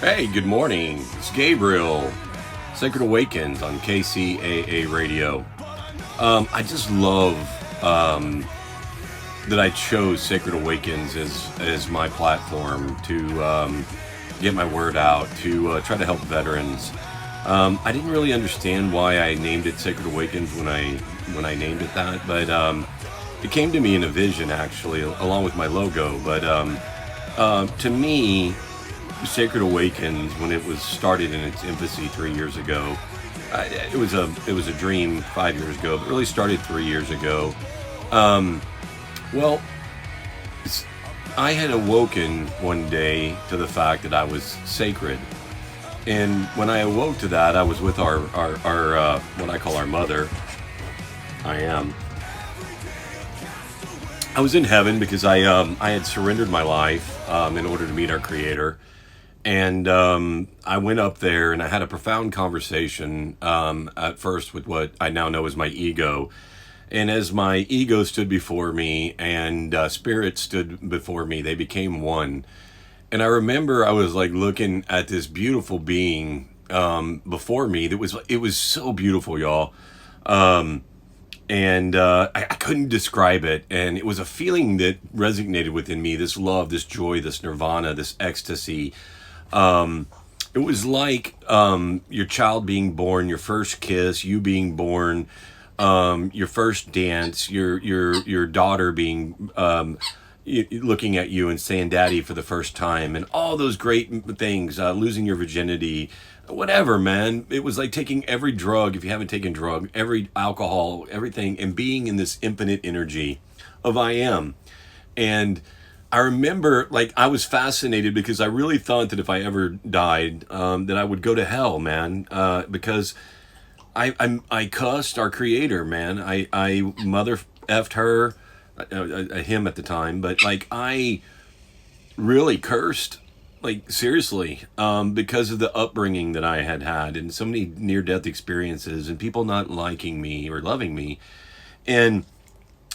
Hey, good morning. It's Gabriel. Sacred Awakens on KCAA Radio. I just love that I chose Sacred Awakens as my platform to get my word out, to try to help veterans. I didn't really understand why I named it Sacred Awakens when I named it that, but it came to me in a vision actually, along with my logo. But to me, Sacred Awakens, when it was started in its infancy 3 years ago, it was a dream 5 years ago, but really started 3 years ago. Um, well, I had awoken one day to the fact that I was sacred, and when I awoke to that, I was with our what I call our mother. I am. I was in heaven because I had surrendered my life in order to meet our Creator. And I went up there and I had a profound conversation at first with what I now know as my ego. And as my ego stood before me and spirit stood before me, they became one. And I remember I was like looking at this beautiful being before me. It was so beautiful, y'all. And I couldn't describe it. And it was a feeling that resonated within me. This love, this joy, this nirvana, this ecstasy. Um, it was like your child being born, your first kiss, you being born, your first dance, your daughter being looking at you and saying "daddy" for the first time, and all those great things. Losing your virginity, whatever, man. It was like taking every drug, if you haven't taken drug, every alcohol, everything, and being in this infinite energy of I am. And I remember, like, I was fascinated because I really thought that if I ever died, that I would go to hell, man. Because I cussed our Creator, man. I mother effed her, him at the time, but like I really cursed, like seriously, because of the upbringing that I had had, and so many near death experiences, and people not liking me or loving me, and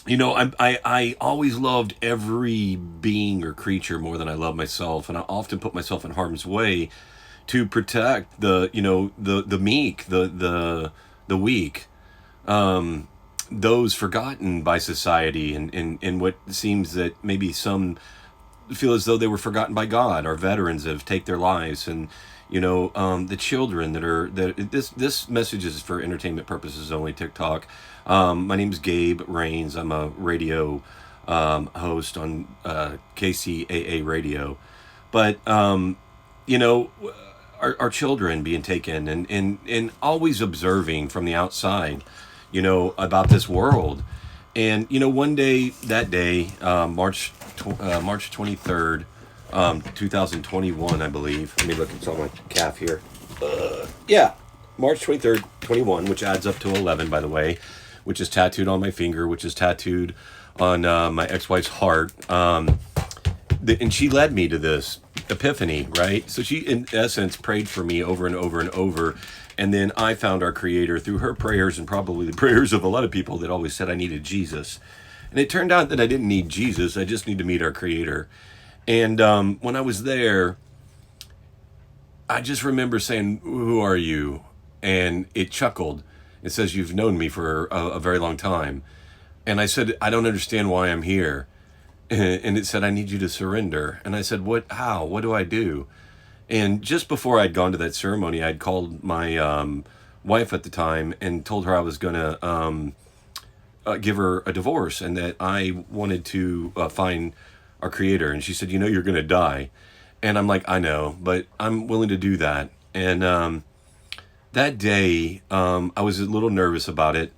I always loved every being or creature more than I love myself, and I often put myself in harm's way to protect the meek, the weak, those forgotten by society, and what seems that maybe some feel as though they were forgotten by God. Our veterans have take their lives, and the children that this message is for entertainment purposes only. TikTok. My name is Gabe Rains. I'm a radio host on KCAA Radio, but you know our children being taken, and always observing from the outside, about this world. And one day, that day, March 23rd, 2021, I believe. Let me look. It's on my calf here. Yeah, March 23rd, 21, which adds up to 11, by the way, which is tattooed on my finger, which is tattooed on my ex-wife's heart. And she led me to this epiphany, right? So she, in essence, prayed for me over and over and over. And then I found our Creator through her prayers, and probably the prayers of a lot of people that always said I needed Jesus. And it turned out that I didn't need Jesus. I just need to meet our Creator. And when I was there, I just remember saying, "Who are you?" And it chuckled. It says, "You've known me for a very long time." And I said, "I don't understand why I'm here." And it said, "I need you to surrender." And I said, "What? How? What do I do?" And just before I'd gone to that ceremony, I'd called my wife at the time and told her I was going to give her a divorce, and that I wanted to find our Creator. And she said, "You're going to die." And I'm like, "I know, but I'm willing to do that." And that day, I was a little nervous about it,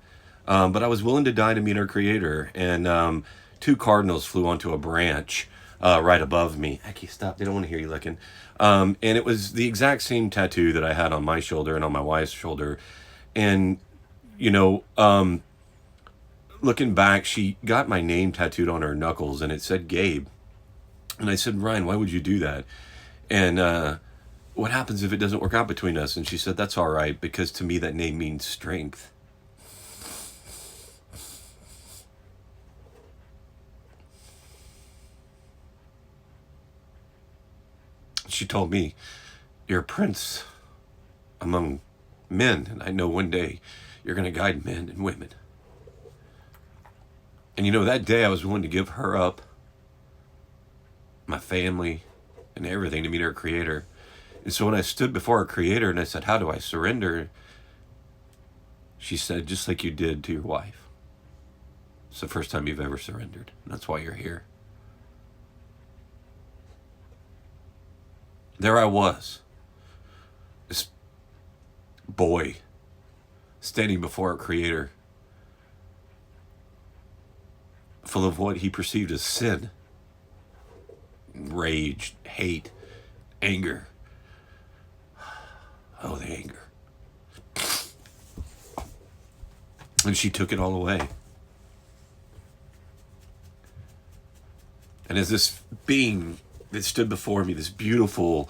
but I was willing to die to meet our Creator. And two cardinals flew onto a branch right above me. Aki, stop. They don't want to hear you licking. And it was the exact same tattoo that I had on my shoulder and on my wife's shoulder. And, you know, um, looking back, she got my name tattooed on her knuckles, and it said Gabe. And I said, "Ryan, why would you do that? And what happens if it doesn't work out between us?" And she said, "That's all right, because to me that name means strength." She told me, You're a prince among men, and I know one day you're going to guide men and women. And that day I was willing to give her up, my family, and everything to meet our Creator. And so when I stood before our Creator and I said, how do I surrender? She said, just like you did to your wife. It's the first time you've ever surrendered. And that's why you're here. There I was, this boy standing before our Creator, full of what he perceived as sin, rage, hate, anger. Oh, the anger. And she took it all away. And as this being that stood before me, this beautiful,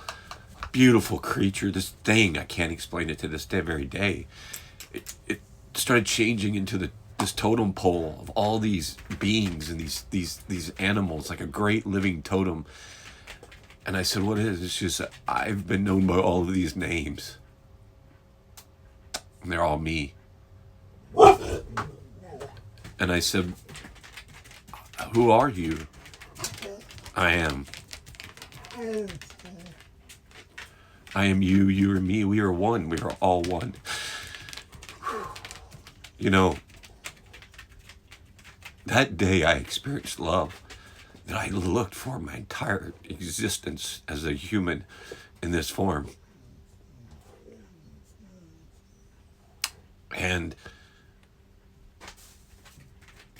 beautiful creature, this thing, I can't explain it to this very day, it started changing into this totem pole of all these beings and these animals, like a great living totem. And I said, what is it? It's just, I've been known by all of these names. And they're all me. And I said, who are you? I am. I am you, you are me. We are one. We are all one. That day I experienced love that I looked for my entire existence as a human in this form. And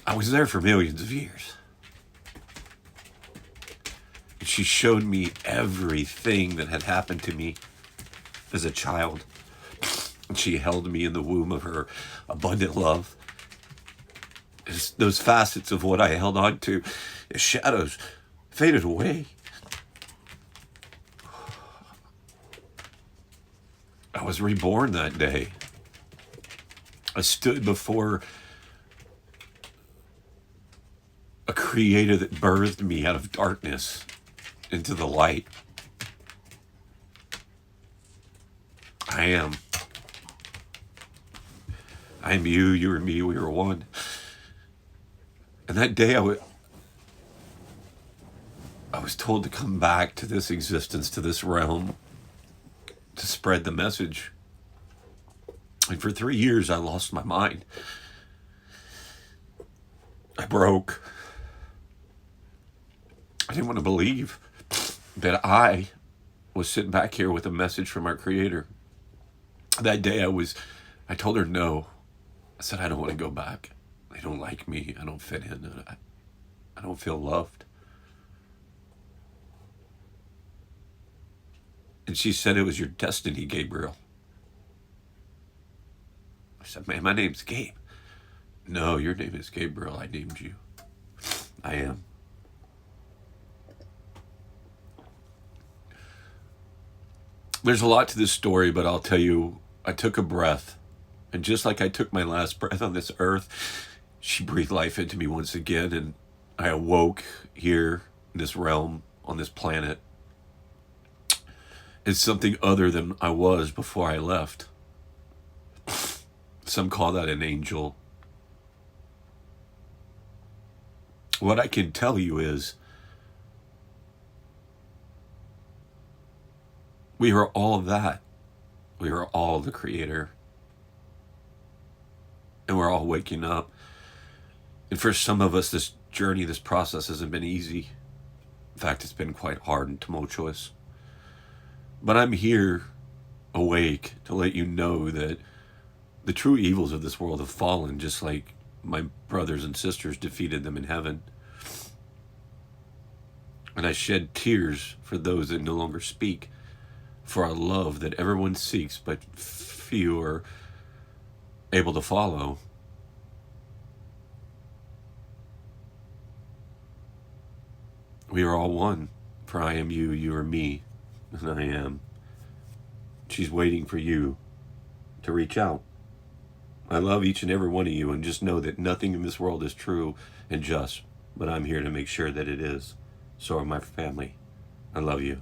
I was there for millions of years. And she showed me everything that had happened to me as a child. And she held me in the womb of her abundant love. As those facets of what I held on to as shadows faded away, I was reborn that day. I stood before a Creator that birthed me out of darkness into the light. I am you, you are me, we are one. And that day I was told to come back to this existence, to this realm, to spread the message. And for 3 years, I lost my mind. I broke. I didn't want to believe that I was sitting back here with a message from our Creator. That day I told her no. I said, I don't want to go back. They don't like me. I don't fit in. I don't feel loved. And she said, it was your destiny, Gabriel. I said, man, my name's Gabe. No, your name is Gabriel. I named you. I am. There's a lot to this story, but I'll tell you, I took a breath. And just like I took my last breath on this earth, she breathed life into me once again. And I awoke here in this realm, on this planet, as something other than I was before I left. Some call that an angel. What I can tell you is, we are all of that. We are all the Creator. And we're all waking up. And for some of us, this journey, this process hasn't been easy. In fact, it's been quite hard and tumultuous. But I'm here, awake, to let you know that the true evils of this world have fallen, just like my brothers and sisters defeated them in heaven. And I shed tears for those that no longer speak, for a love that everyone seeks, but few are able to follow. We are all one, for I am you, you are me, and I am. She's waiting for you to reach out. I love each and every one of you, and just know that nothing in this world is true and just, but I'm here to make sure that it is. So are my family. I love you.